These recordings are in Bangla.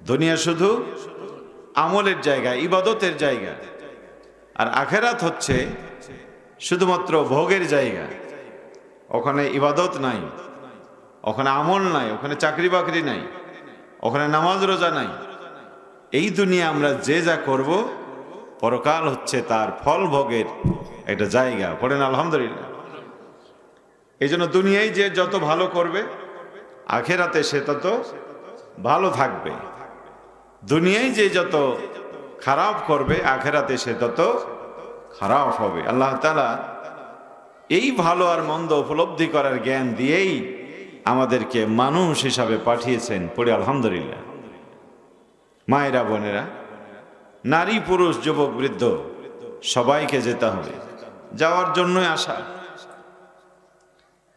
দুনিয়া শুধু আমলের জায়গা, ইবাদতের জায়গা, আর আখেরাত হচ্ছে শুধুমাত্র ভোগের জায়গা। ওখানে ইবাদত নাই, ওখানে আমল নাই, ওখানে চাকরি বাকরি নাই, ওখানে নামাজ রোজা নাই। এই দুনিয়া আমরা যে যা করব, পরকাল হচ্ছে তার ফল ভোগের একটা জায়গা। পড়েন আলহামদুলিল্লাহ। এই জন্য দুনিয়ায় যে যত ভালো করবে, আখেরাতে সে তত ভালো থাকবে। দুনিয়ায় যে যত খারাপ করবে, আখেরাতে সে তত খারাপ হবে। আল্লাহ তাআলা এই ভালো আর মন্দ উপলব্ধি করার জ্ঞান দিয়েই আমাদেরকে মানুষ হিসাবে পাঠিয়েছেন। পড়ে আলহামদুলিল্লাহ। মায়েরা, বোনেরা, নারী পুরুষ যুবক বৃদ্ধ সবাইকে যেতে হবে, যাওয়ার জন্যই আসা।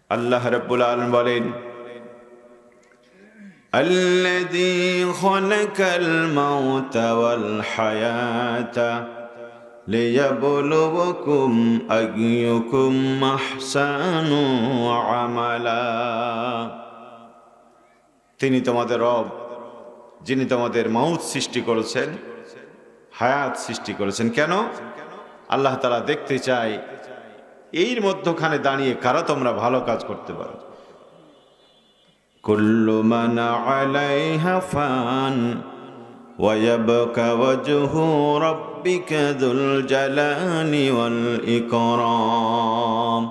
আল্লাহ রাব্বুল আলামিন বলেন, আল্লাযী খালাকাল মাউতা ওয়াল হায়াতা লিয়াবলুয়াকুম আইয়ুকুম আহসানু আমালা। তিনি তোমাদের রব, যিনি তোমাদের মাউত সৃষ্টি করেছেন, হায়াত সৃষ্টি করেছেন। কেন? আল্লাহ তাআলা দেখতে চায় এর মধ্যখানে দাঁড়িয়ে কারা তোমরা ভালো কাজ করতে পারো। কুল্লু মান আলাইহা ফান ওয়া ইয়াবকা ওয়াজহু রাব্বিকা যুল জালালি ওয়াল ইকরাম।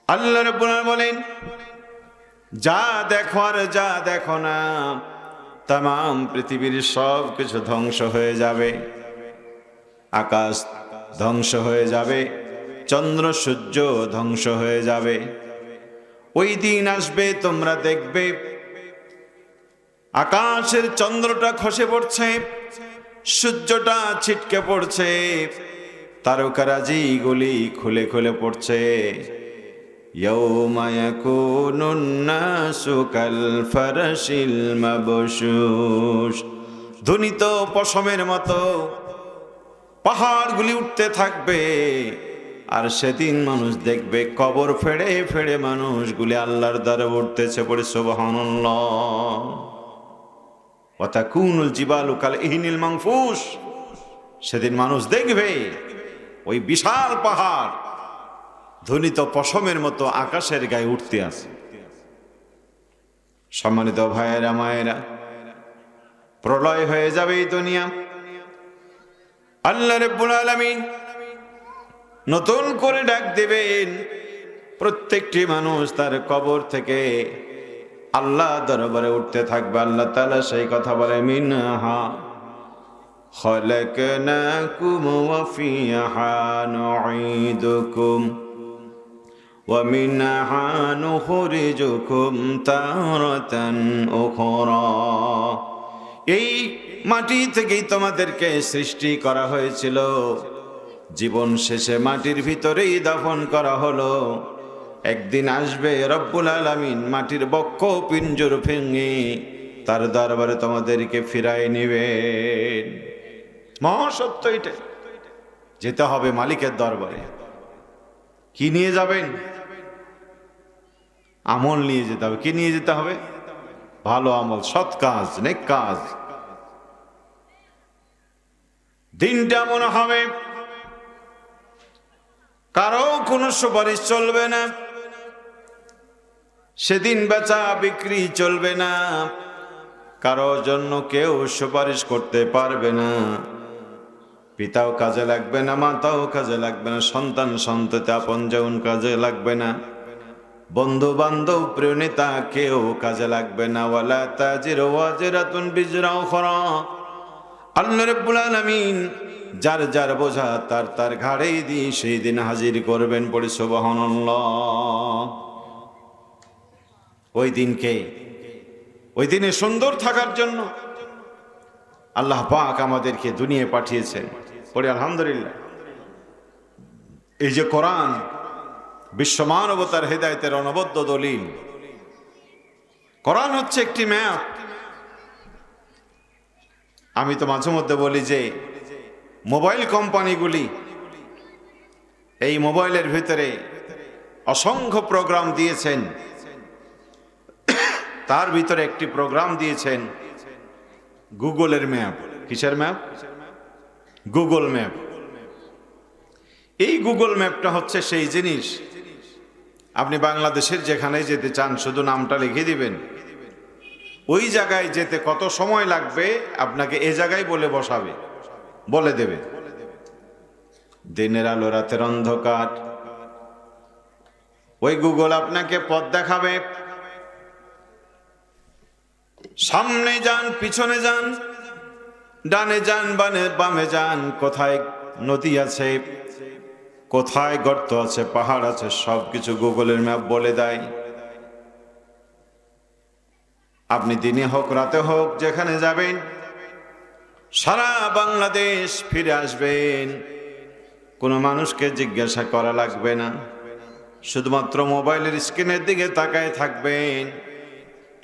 আল্লাহ রাব্বুল আলামিন বলেন, যা দেখো আর যা দেখো না, তাম পৃথিবীর সব কিছু ধ্বংস হয়ে যাবে। আকাশ ধ্বংস হয়ে যাবে, চন্দ্র সূর্য ধ্বংস হয়ে যাবে। ওই দিন আসবে, তোমরা দেখবে আকাশের চন্দ্রটা খসে পড়ছে, সূর্যটা ছিটকে পড়ছে, তারকারাজিগুলি খুলে খুলে পড়ছে। ইয়াউমা ইয়াকুনুন নাসু কাল ফারাশিল মাবশুশ। ধ্বনিত পশমের মতো পাহাড়গুলি উঠতে থাকবে, আর সেদিন মানুষ দেখবে কবর ফেড়ে ফেড়ে মানুষগুলি আল্লাহর দ্বারে উঠতেছে। পড়ে সুবহানাল্লাহ। ওয়া তাকুনুল জিবালু কাল ইহনিল মানফুশ। সেদিন মানুষ দেখবে ওই বিশাল পাহাড় ধ্বনিত পশমের মতো আকাশের গায়ে উঠতে আছে। সম্মানিত ভাইয়েরা, মায়েরা, প্রলয় হয়ে যাবে এই দুনিয়া। আল্লাহ রাব্বুল আলামিন নতুন করে ডাক দেবেন। প্রত্যেকটি মানুষ তার কবর থেকে আল্লাহ দরবারে উঠতে থাকবে। আল্লাহ তাআলা সেই কথা বলে, মিনহা খালাকনাকুম ওয়া ফিহা নুঈদুকুম ওয়া মিনহা নুখরিজুকুম তারাতান উখরা। এই মাটি থেকেই তোমাদেরকে সৃষ্টি করা হয়েছিল, জীবন শেষে মাটির ভিতরেই দাফন করা হলো। একদিন আসবে রব্বুল আলামিন মাটির বক্ষ পিঞ্জর ভেঙে তার দরবারে তোমাদেরকে ফিরাই নেবেন। মহাসত্য এটা, যেতে হবে মালিকের দরবারে। কি নিয়ে যাবেন? আমল নিয়ে যেতে হবে। কি নিয়ে যেতে হবে? ভালো আমল, সৎ কাজ, নেক কাজ। দিনটা মনে হবে কারো কোনো সুপারিশ চলবে না, সেদিন বেচা বিক্রি চলবে না, কারো জন্য কেউ সুপারিশ করতে পারবে না। পিতাও কাজে লাগবে না, মাতাও কাজে লাগবে না, সন্তান সন্ততি আপনজন কাজে লাগবে না, বন্ধু বান্ধব প্রিয় নেতা কেউ কাজে লাগবে না। ওয়ালা তাজিরু ওয়াজিরাতুন বিজরা উখরা। আল্লাহ রাব্বুল আলামিন যার যার বোঝা তার তার ঘাড়েই দিয়ে সেই দিন হাজির করবেন। পড়ে সুবহানাল্লাহ। ওই দিনে সুন্দর থাকার জন্য আল্লাহ পাক আমাদেরকে দুনিয়ায় পাঠিয়েছেন। পড়ে আলহামদুলিল্লাহ। এই যে কোরআন, বিশ্ব মানবতার হেদায়েতের অনবদ্য দলিল। কোরআন হচ্ছে একটি ম্যাপ। আমি তো মাঝে মধ্যে বলি যে মোবাইল কোম্পানিগুলি এই মোবাইলের ভিতরে অসংখ্য প্রোগ্রাম দিয়েছেন, তার ভিতরে একটি প্রোগ্রাম দিয়েছেন গুগলের ম্যাপ। কিসের ম্যাপ? Google map. এই গুগল ম্যাপটা হচ্ছে সেই জিনিস, আপনি বাংলাদেশের যেখানেই যেতে চান শুধু নামটা লিখে দিবেন, ওই জায়গায় যেতে কত সময় লাগবে আপনাকে এ জায়গায় বলে বসাবে, বলে দেবে। দিনের আলো রাতের অন্ধকার, ওই গুগল আপনাকে পথ দেখাবে। সামনে যান, পিছনে যান, ডানে যান, বামে যান, কোথায় নদী আছে, কোথায় গর্ত আছে, পাহাড় আছে, সবকিছু গুগলের ম্যাপ বলে দেয়। আপনি দিনে হোক রাতে হোক যেখানে যাবেন, সারা বাংলাদেশ ফিরে আসবেন, কোনো মানুষকে জিজ্ঞাসা করা লাগবে না। শুধুমাত্র মোবাইলের স্ক্রিনের দিকে তাকায় থাকবেন,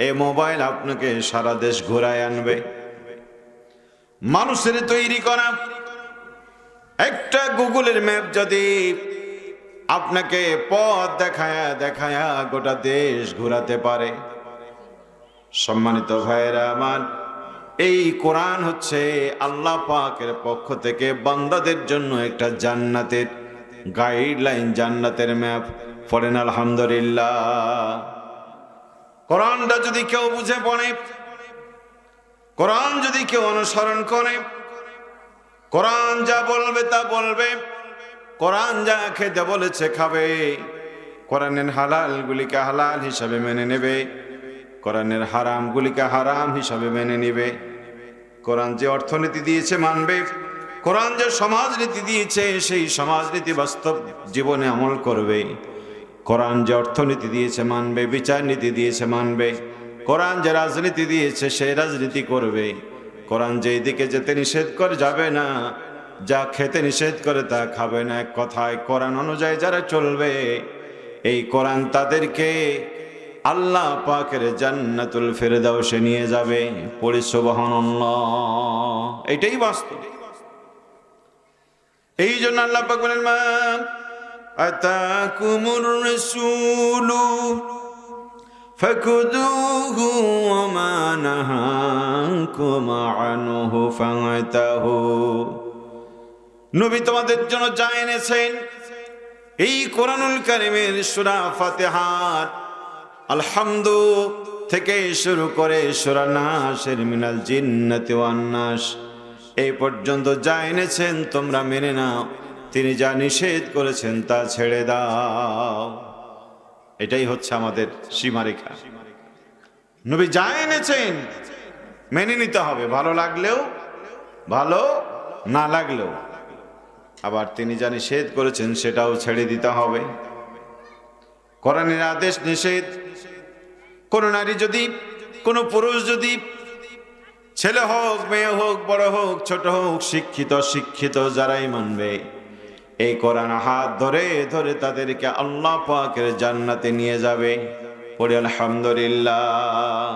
এই মোবাইল আপনাকে সারা দেশ ঘোরায় আনবে। মানুষের তৈরি করা একটা গুগলের ম্যাপ যদি আপনাকে পথ দেখায়া দেখায়া গোটা দেশ ঘোরাতে পারে। সম্মানিত ভাইয়েরা আমার, এই কোরআন হচ্ছে আল্লাহ পাকের পক্ষ থেকে বান্দাদের জন্য একটা জান্নাতের গাইডলাইন, জান্নাতের ম্যাপ। পড়েন আলহামদুলিল্লাহ। কোরআনটা যদি কেউ বুঝে পড়ে, কোরআন যদি কেউ অনুসরণ করে, কোরআন যা বলবে তা বলবে, কোরআন যা খেতে বলেছে খাবে, কোরআনের হালাল গুলিকে হালাল হিসাবে মেনে নেবে, কোরআনের হারাম গুলিকে হারাম হিসাবে মেনে নেবে। কোরআন যে অর্থনীতি দিয়েছে মানবে, কোরআন যে সমাজনীতি দিয়েছে সেই সমাজনীতি বাস্তব জীবনে আমল করবে। কোরআন যে অর্থনীতি দিয়েছে মানবে, বিচার নীতি দিয়েছে মানবে। কোরআন যে রাজনীতি দিয়েছে সেই রাজনীতি করবে। কোরআন যে দিকে যেতে নিষেধ করে যাবে না, যা খেতে নিষেধ করে তা খাবে না। এক কথায় কোরআন অনুযায়ী যারা চলবে, এই কোরআন তাদেরকে আল্লাহ পাকের জান্নাতুল ফেরদাউসে নিয়ে যাবে। পড়ি সুবহানাল্লাহ। এটাই বাস্তব। এই জন্য আল্লাহ পাক বলেন, মা আতাকুমুর রাসূলু ফাকুযুহু ওয়া মা নাহাকুম আনহু ফান্তাহু। নবী তোমাদের জন্য যা এনেছেন, এই কোরআনুল কারীমের সূরা ফাতিহার আলহামদু থেকে শুরু করে সূরা নাসের মিনাল জিন্নাতি ওয়ান নাস, এই পর্যন্ত যা এনেছেন তোমরা মেনে নাও, তিনি যা নিষেধ করেছেন তা ছেড়ে দাও। এটাই হচ্ছে আমাদের সীমারেখা। নবী যা এনেছেন মেনে নিতে হবে, ভালো লাগলেও ভালো, না লাগলেও। আবার তিনি যা নিষেধ করেছেন সেটাও ছেড়ে দিতে হবে। কোরআনের আদেশ নিষেধ, কোন নারী যদি, কোন পুরুষ যদি, ছেলে হোক মেয়ে হোক, বড় হোক ছোট হোক, শিক্ষিত শিক্ষিত যারাই মানবে, এই কোরআন হাত ধরে ধরে তাদেরকে আল্লাহ পাকের জান্নাতে নিয়ে যাবে। পড়ি আলহামদুলিল্লাহ।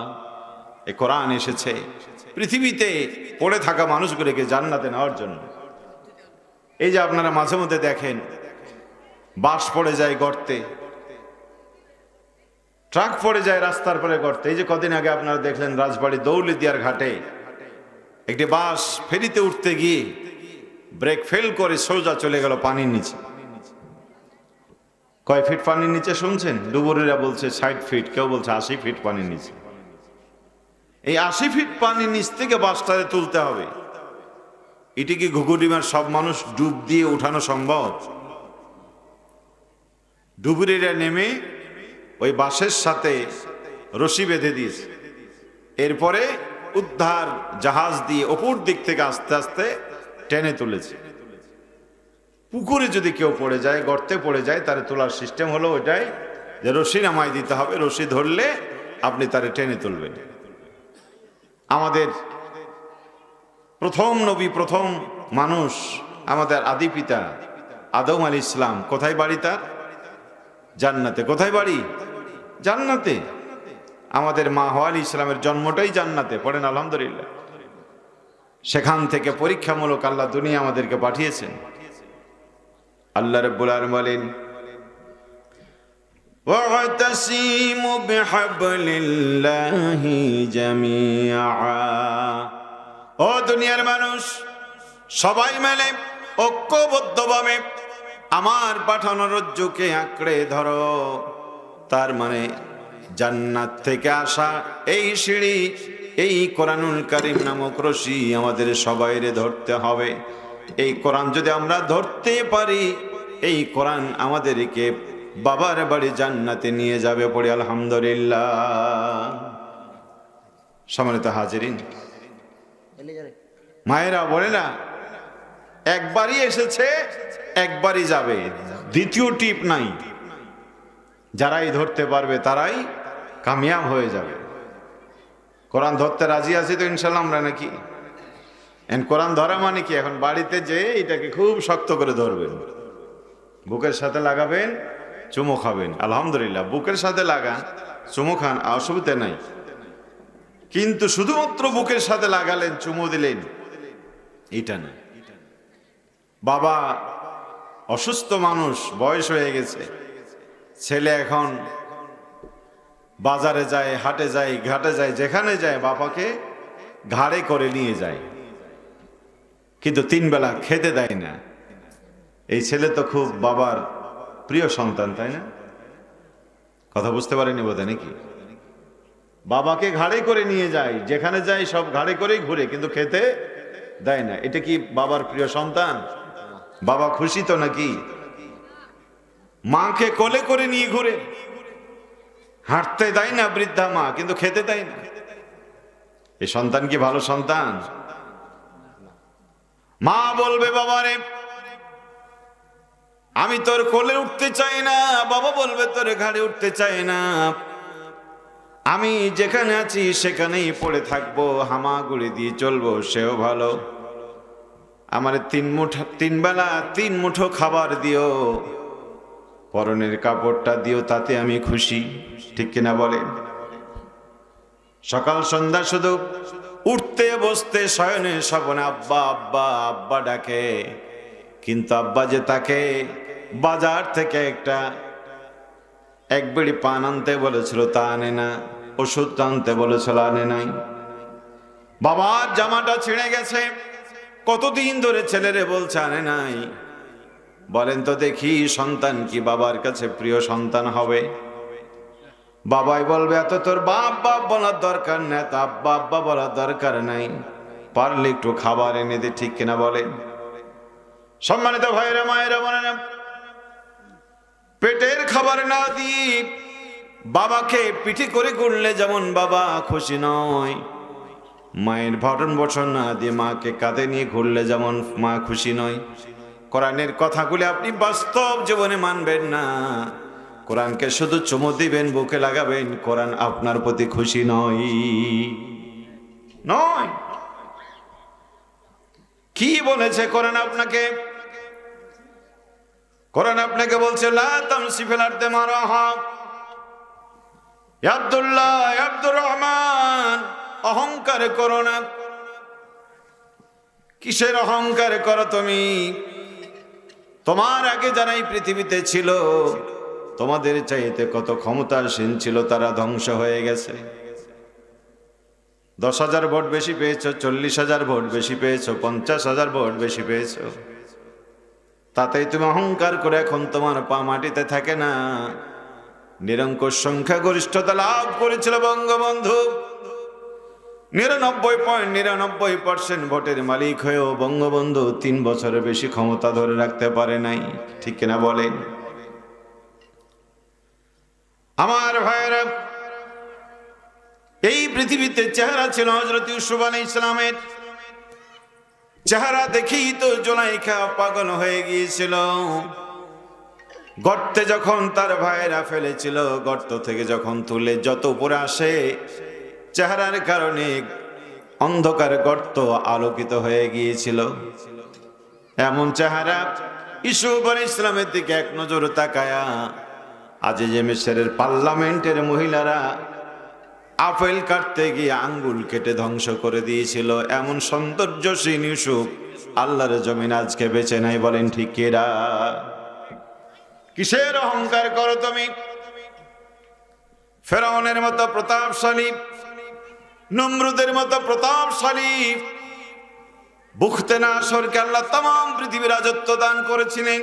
এই কোরআন এসেছে পৃথিবীতে পড়ে থাকা মানুষগুলোকে জান্নাতে নেওয়ার জন্য। এই যে আপনারা মাঝে মধ্যে দেখেন বাস পড়ে যায় গর্তে, ট্রাক পড়ে যায় রাস্তার পরে গর্তে। এই যে কদিন আগে আপনারা দেখলেন রাজবাড়ী দৌলতদিয়ার ঘাটে একটি বাস ফেরিতে উঠতে গিয়ে ব্রেক ফেল করে সোজা চলে গেল পানির নিচে। কয় ফিট পানির নিচে শুনছেন? ডুবুরিরা বলছে 60 ফিট, কেউ বলছে 80 ফিট পানির নিচে। এই 80 ফিট পানির নিচ থেকে বাসটারে তুলতে হবে। এটি কি ঘুঘুডিমার সব মানুষ ডুব দিয়ে উঠানো সম্ভব? ডুবুরিরা নেমে ওই বাসের সাথে রশি বেঁধে দিয়েছে, এরপরে উদ্ধার জাহাজ দিয়ে অপর দিক থেকে আস্তে আস্তে টেনে তুলেছে। পুকুরে যদি কেউ পড়ে যায়, গর্তে পড়ে যায়, তারে তোলার সিস্টেম হলো ওইটাই যে রশি নামাই দিতে হবে, রশি ধরলে আপনি তারে টেনে তুলবেন। আমাদের প্রথম নবী, প্রথম মানুষ, আমাদের আদি পিতা আদম আলাইহিস সালাম, কোথায় বাড়ি তার? জান্নাতে। কোথায় বাড়ি? জান্নাতে। আমাদের মা হাওয়া আলাইহিস সালামের জন্মটাই জান্নাতে। পড়েন আলহামদুলিল্লাহ। সেখান থেকে পরীক্ষামূলক আল্লাহ দুনিয়া আমাদেরকে পাঠিয়েছেন। আল্লাহ রাব্বুল আলামিন বলেন, ওয়াতাসিমু বিহাবলিল্লাহি জামিআ ও দুনিয়ার মানুষ, সবাই মিলে ঐক্যবদ্ধভাবে আমার পাঠানো রজ্জুকে আঁকড়ে ধরো। তার মানে জান্নাত থেকে আসা এই সিঁড়ি, এই কোরআনুল কারীম নামক রশি আমাদের সবাইরে ধরতে হবে। এই কোরআন যদি আমরা ধরতে পারি, এই কোরআন আমাদেরকে বাবার বাড়ি জান্নাতে নিয়ে যাবে। পড়ি আলহামদুলিল্লাহ। সম্মানিত হাজিরিন, মায়েরা বোনেরা, একবারই এসেছে, একবারই যাবে, দ্বিতীয় টিপ নাই। যারাই ধরতে পারবে তারাই কামিয়াব হয়ে যাবে। কোরআন ধরতে রাজি আছি তো ইনশাল্লাহ আমরা, নাকি? কোরআন ধরা মানে কি? এখন বাড়িতে যে এটাকে খুব শক্ত করে ধরবেন, বুকের সাথে লাগাবেন, চুমু খাবেন। আলহামদুলিল্লাহ, বুকের সাথে লাগান, চুমু খান, অসুবিধা নাই। কিন্তু শুধুমাত্র বুকের সাথে লাগালেন, চুমু দিলেন, এটা না। বাবা অসুস্থ মানুষ, বয়স হয়ে গেছে, ছেলে এখন বাজারে যায়, হাটে যায়, ঘাটে যায়, যেখানে যায় বাবাকে ঘাড়ে করে নিয়ে যায়, কিন্তু 3 বেলা খেতে দেয় না। এই ছেলে তো খুব বাবার প্রিয় সন্তান, তাই না? কথা বুঝতে পারেনি বোধহয়, নাকি? বাবাকে ঘাড়ে করে নিয়ে যায়, যেখানে যায় সব ঘাড়ে করেই ঘুরে, কিন্তু খেতে দেয় না। এটা কি বাবার প্রিয় সন্তান? বাবা খুশি তো, নাকি? মাকে কোলে করে নিয়ে ঘুরে, হাঁটতে দেয় না বৃদ্ধা মা, কিন্তু খেতে দেয় না। এই সন্তান কি ভালো সন্তান? মা বলবে, বাবারে আমি তোর কোলে উঠতে চাই না। বাবা বলবে, তোর ঘাড়ে উঠতে চাই না, আমি যেখানে আছি সেখানেই পড়ে থাকবো, হামাগুড়ি দিয়ে চলবো, সেও ভালো। আমার 3 বেলা 3 মুঠো খাবার দিও, পরনের কাপড়টা দিও, তাতে আমি খুশি। ঠিক কিনা বলেন? সকাল সন্ধ্যা শুধু উঠতে বসতে শয়নে স্বপনে আব্বা আব্বা আব্বা ডাকে, কিন্তু আব্বা যে তাকে বাজার থেকে এক বিড়ি পান আনতে বলেছিল, তা আনে না। ওষুধ আনতে বলেছিল, আনে নাই। বাবার জামাটা ছিঁড়ে গেছে, কতদিন ধরে ছেলেরে বলছে, আনে নাই। বলেন তো দেখি, সন্তান কি বাবার কাছে প্রিয় সন্তান হবে? বাবাই বলবে, এত তোর বাপ বাপ বলার দরকার নেই, এত আব্বা আব্বা বলার দরকার নাই, পারলে একটু খাবার এনে দে। ঠিক কিনা বলেন? সম্মানিত ভাইরা মায়েরা, মনে না, পেটের খাবার না দিয়ে বাবাকে পিঠে করে করলে যেমন বাবা খুশি নয়, মায়ের ভরণ পোষণ না দিয়ে মাকে কাঁধে নিয়ে ঘুরলে যেমন মা খুশি নয়। কোরআনের কথাগুলি আপনি বাস্তব জীবনে মানবেন না, কোরআনকে শুধু চুমু দিবেন, বুকে লাগাবেন, কোরআন আপনার প্রতি খুশি নয়। কি বলেছে কোরআন আপনাকে? কোরআন আপনাকে বলছে, লা তামসি ফিল আরদি মারাহা, আব্দুল্লাহ আব্দুর রহমান, অহংকার করো না। কিসের অহংকার করো তুমি? তোমার আগে যারা এই পৃথিবীতে ছিল, তোমাদের চাইতে কত ক্ষমতাসীন ছিল, তারা ধ্বংস হয়ে গেছে। 10,000 ভোট বেশি পেয়েছো, 40,000 ভোট বেশি পেয়েছো, 50,000 ভোট বেশি পেয়েছো, তাতেই তুমি অহংকার করে এখন তোমার পা মাটিতে থাকে না। নিরঙ্কুশ সংখ্যাগরিষ্ঠতা লাভ করেছিল বঙ্গবন্ধু, 99.99% ভোটের মালিক হয়েও বঙ্গবন্ধু 3 বছরের বেশি ক্ষমতা ধরে রাখতে পারে নাই। ঠিক কিনা বলেন? আমার ভাইয়েরা, এই পৃথিবীতে চেহারা ছিল হযরত ইউসুফ আলাইহিস সালামের, চেহারা দেখেই তো জুলাইখা পাগল হয়ে গিয়েছিল। গর্তে যখন তার ভাইয়েরা ফেলেছিল, গর্ত থেকে যখন তুলে যত উপরে আসে, চেহারার কারণে অন্ধকার গর্ত আলোকিত হয়ে গিয়েছিল। এমন চেহারা ইউসুফ আলাইহিস সালামের দিকে এক নজর তাকায়া আজ যে মিশরের পার্লামেন্টের মহিলারা আপেল কাটতে গিয়ে আঙ্গুল কেটে ধ্বংস করে দিয়েছিল, এমন সৌন্দর্যশীল ইউসুফ আল্লাহর জমিন আজকে বেঁচে নাই। বলেন ঠিক কিনা? কিসের অহংকার করো তুমি? ফেরাউনের মতো প্রতাপশালী, নমরুদের মতো প্রতাপশালী, বুখতে নাসরকে আল্লাহ তাম পৃথিবীর রাজত্ব দান করেছিলেন।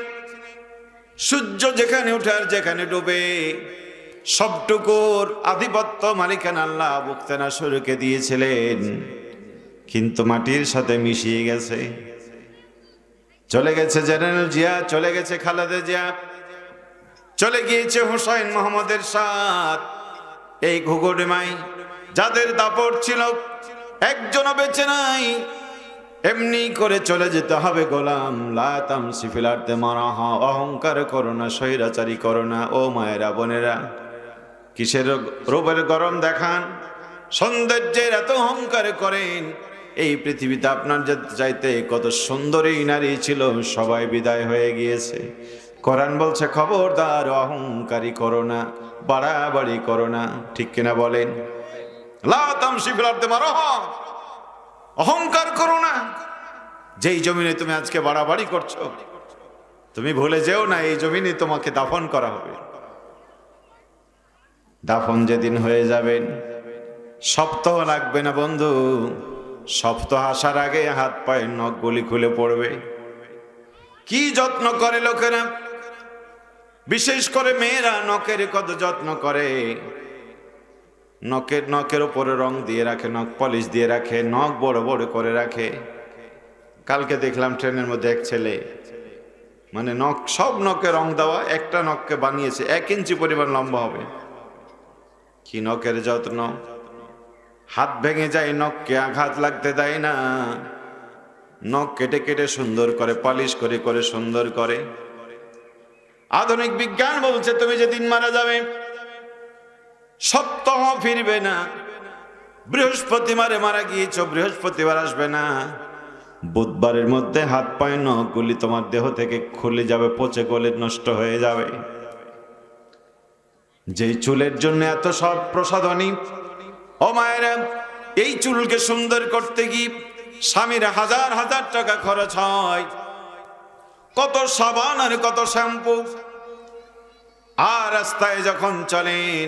সূর্য যেখানে উঠে আর যেখানে ডুবে সবটুকুর আধিপত্য মালিকানা আল্লাহ বুখতে নাসরকে দিয়েছিলেন, কিন্তু মাটির সাথে মিশিয়ে গেছে। চলে গেছে জেনারেল জিয়া, চলে গেছে খালেদা জিয়া, চলে গিয়েছে হুসাইন মোহাম্মদ এরশাদ। এই ঘুঘুডিমাই যাদের দাপট ছিল একজনও বেঁচে নাই। এমনি করে চলে যেতে হবে গোলাম। লা তামসি ফিল আরদি মারাহা, অহংকার করো না, স্বৈরাচারী করো না। ও মায়েরা বোনেরা, কিসের রূপের গরম দেখান, সৌন্দর্যের এত অহংকার করেন। এই পৃথিবীতে আপনার চাইতে কত সুন্দরী নারী ছিল, সবাই বিদায় হয়ে গিয়েছে। কোরআন বলছে খবরদার অহংকারী করো না, বাড়াবাড়ি করো না। ঠিক কিনা বলেন? লা তামসি ফিল আরদি মারাহা, অহংকার করো না। যেই জমিনে তুমি আজকে বাড়াবাড়ি করছো, তুমি ভুলে যেও না এই জমিনে তোমাকে দাফন করা হবে। দাফন যেদিন হয়ে যাবেন, সপ্তাহ লাগবে না বন্ধু, সপ্তাহ আসার আগে হাত পায়ের নখগুলি খুলে পড়বে। কি যত্ন করে লোকেরা, বিশেষ করে মেয়েরা নখের কত যত্ন করে। নখের উপরে রং দিয়ে রাখে, নখ পলিশ দিয়ে রাখে, নখ বড় বড় করে রাখে। কালকে দেখলাম ট্রেনের মধ্যে এক ছেলে, মানে নখ সব নখে রং দেওয়া, একটা নখকে বানিয়েছে 1 ইঞ্চি পরিমাণ লম্বা হবে। কি নখের যত্ন! হাত ভেঙে যায়, নখকে আঘাত লাগতে দেয় না। নখ কেটে কেটে সুন্দর করে, পালিশ করে করে সুন্দর করে। আধুনিক বিজ্ঞান বলছে তুমি যেদিন মারা যাবে সপ্তাহ ফিরবে না। বৃহস্পতিবারে মারা গিয়েছ, বৃহস্পতিবার আসবে না। বুধবারের মধ্যে হাত পায়ে নখগুলি তোমার দেহ থেকে খুলে যাবে, পচে গলে নষ্ট হয়ে যাবে। যেই চুলের জন্য এত সব প্রসাধনী, ও মায়েরা, এই চুলকে সুন্দর করতে গিয়ে স্বামীর হাজার হাজার টাকা খরচ হয়, কত সাবান আর কত শ্যাম্পু। আর রাস্তায় যখন চলেন,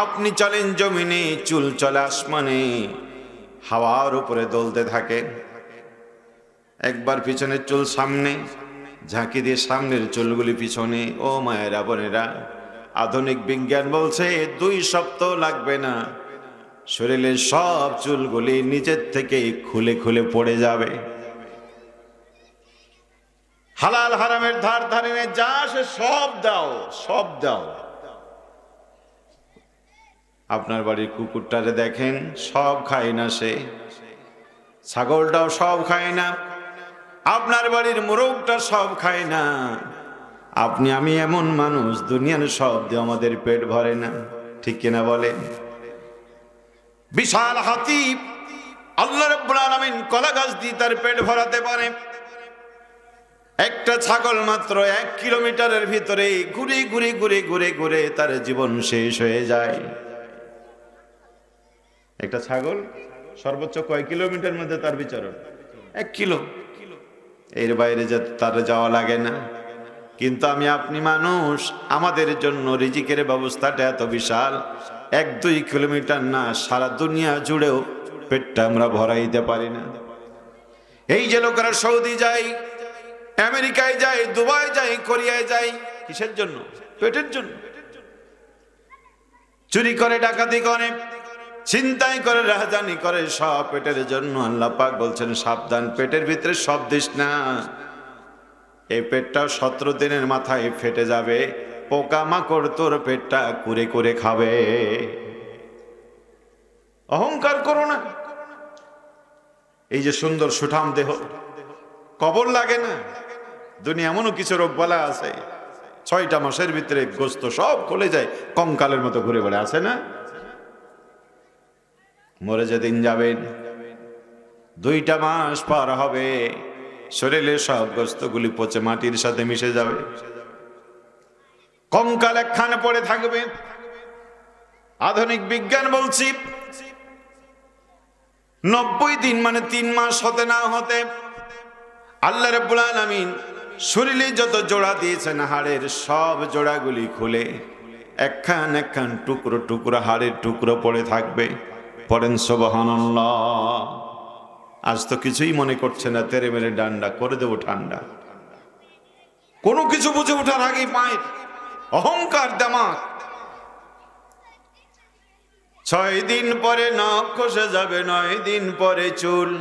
আপনি চলেন জমিনে, চুল চলে আসমানে, হাওয়ার উপরে দোলতে থাকে। একবার পিছনের চুল সামনে ঝাঁকি দিয়ে সামনের চুলগুলি পিছনে। ও মায়েরা বোনেরা, আধুনিক বিজ্ঞান বলছে 2 সপ্তাহ লাগবে না, শরীরের সব চুলগুলি নিজের থেকে খুলে খুলে পড়ে যাবে। হালাল হারামের ধার ধারিনে যা সে সব দাও, সব দাও। আপনার বাড়ির কুকুরটারে দেখেন, সব খায় না সে। ছাগলটাও সব খায় না। আপনার বাড়ির মোরগটা সব খায় না। আপনি আমি এমন মানুষ, দুনিয়ার সব দিয়ে আমাদের পেট ভরে না। ঠিক কিনা বলেন? বিশাল হাতি আল্লাহ রাব্বুল আলামিন কলা গাছ দিয়ে তার পেট ভরাতে পারে। একটা ছাগল মাত্র 1 কিলোমিটারের ভিতরে ঘুরে ঘুরে ঘুরে ঘুরে ঘুরে তার জীবন শেষ হয়ে যায়। একটা ছাগল সর্বোচ্চ কয় কিলোমিটার মধ্যে তার বিচরণ? 1 কিলো। এর বাইরে তার যাওয়া লাগে না। কিন্তু আমি আপনি মানুষ, আমাদের জন্য রিজিকের ব্যবস্থাটা এত বিশাল, 1-2 কিলোমিটার না, সারা দুনিয়া জুড়েও পেটটা আমরা ভরাইতে পারি না। এই যে লোকেরা সৌদি যায়, আমেরিকায় যায়, দুবাই যায়, কোরিয়ায় যায়, কিসের জন্য? পেটের জন্য। চুরি করে, ডাকাতি করে, ছিনতাই করে, রাহাজানি করে, সব পেটের জন্য। আল্লাহ পাক বলছেন সাবধান, পেটের ভিতরে সব দিস না। এই পেটটা 17 দিনের মাথায় ফেটে যাবে, পোকামাকড় তোর পেটটা কুরে কুরে খাবে। অহংকার করো না। এই যে সুন্দর সুঠাম দেহ, কবর লাগে না। দুনিয়া এমনও কিছু রোগ বালা আছে, 6টা মাসের ভিতরে গোস্ত সব খুলে যায়, কঙ্কালের মতো ঘুরে বেড়ে, আছে না? মরে যেদিন যাবেন, 2টা মাস পার হবে, শরীরের সব গোস্তগুলি পচে মাটির সাথে মিশে যাবে, কঙ্কাল একখানে পড়ে থাকবে। আধুনিক বিজ্ঞান বলছি 90 দিন মানে 3 মাস হতে না হতে আল্লাহ রাব্বুল আলামিন শরীরে যত জোড়া দিয়েছেন হাড়ের সব জোড়াগুলি খুলে একখান একখান টুকরো টুকরো হাড়ের টুকরো পড়ে থাকবে। পড়েন সুবহানাল্লাহ। আজ তো কিছুই মনে করছে না, তেরে মেরে ডান্ডা করে দেবো ঠান্ডা। কোনো কিছু বুঝে ওঠার আগেই মায়ের অহংকার দামাক। 6 দিন পরে নখ খসে যাবে, 9 দিন পরে চুল।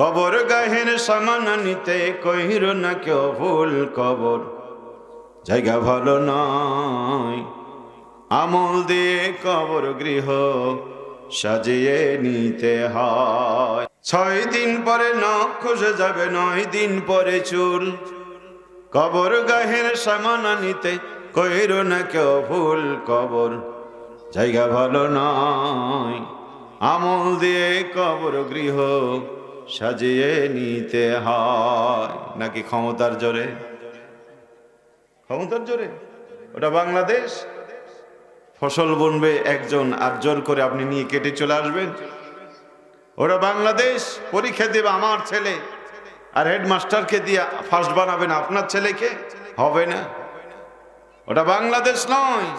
কবর গাহের সামান নিতে কহির না কেউ ভুল। কবর জায়গা ভালো নয়, আমল দিয়ে কবর গৃহ সাজিয়ে নিতে হয়। 6 দিন পরে নখ খসে যাবে, 9 দিন পরে চুল। কবর গাহের সামান নিতে কহির না কেউ ভুল। কবর জায়গা ভালো নয়, আমল দিয়ে কবর গৃহ সাজিয়ে নিতে হয়। নাকি ক্ষমতার জোরে? ক্ষমতার জোরে? ওটা বাংলাদেশ। ফসল বুনবে একজন, আর জোর করে আপনি নিয়ে কেটে চলে আসবেন। ওরা বাংলাদেশ। পরীক্ষা দেবে আমার ছেলে, আর হেডমাস্টারকে দিয়ে ফার্স্ট বানাবেন আপনার ছেলেকে, হবে না। ওটা বাংলাদেশ নয়।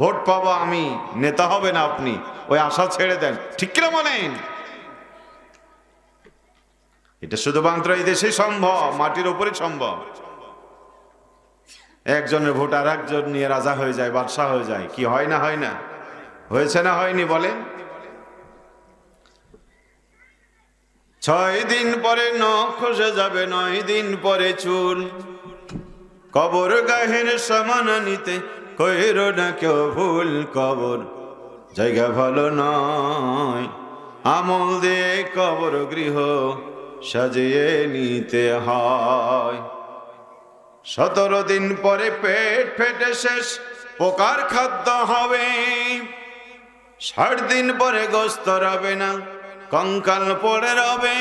ভোট পাবো আমি, নেতা হবে না আপনি, ওই আশা ছেড়ে দেন। ঠিক কিনা বলেন? এটা শুধুমাত্র এই দেশে সম্ভব, মাটির উপরে সম্ভব। একজনের ভোট আর একজন নিয়ে রাজা হয়ে যায়, বাদশাহ হয়ে যায়। কি হয় না? হয় না? হয়েছে না হয়নি বলেন? 6 দিন পরে নখ খসে যাবে, 9 দিন পরে চুল। কবর গাহের সামান নিতে কইরো না কেউ ভুল। কবর জায়গা ভালো নয়, আমল দিয়ে কবর গৃহ সাজিয়ে নিতে হয়। 17 দিন পরে পেট ফেটে শেষ, পোকার খাদ্য হবে। 60 দিন পরে গোস্ত রবে না, কঙ্কাল পড়ে রবে।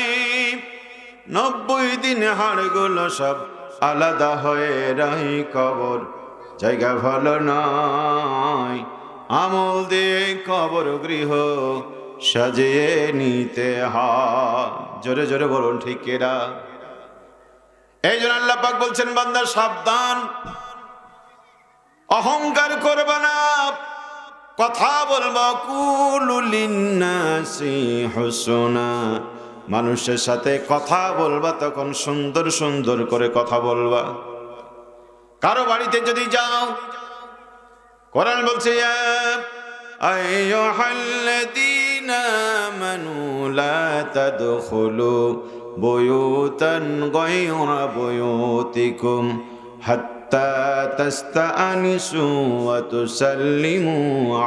90 দিন হাড়গুলো সব আলাদা হয়ে রই। কবর জায়গা ভালো নয়, আমল দিয়ে কবর গৃহ সাজিয়ে নিতে হয়। জোরে জোরে বলুন ঠিক এরা। এই জন্য আল্লাহ পাক বলছেন, বান্দা সাবধান, অহংকার করবে না। কথা বলবো কুলু লিন্নাসি হুসনা, মানুষের সাথে কথা বলবা তখন সুন্দর সুন্দর করে কথা বলবা। কারো বাড়িতে যদি যাও, কোরআন বলছে ইয়া আইয়ুহাল্লাযীনা আমানু লা তাদখুলু বুয়ুতান গায়রা বুয়ুতিকুম হাত্তা তাস্তানিসু ওয়া তুসাল্লিমু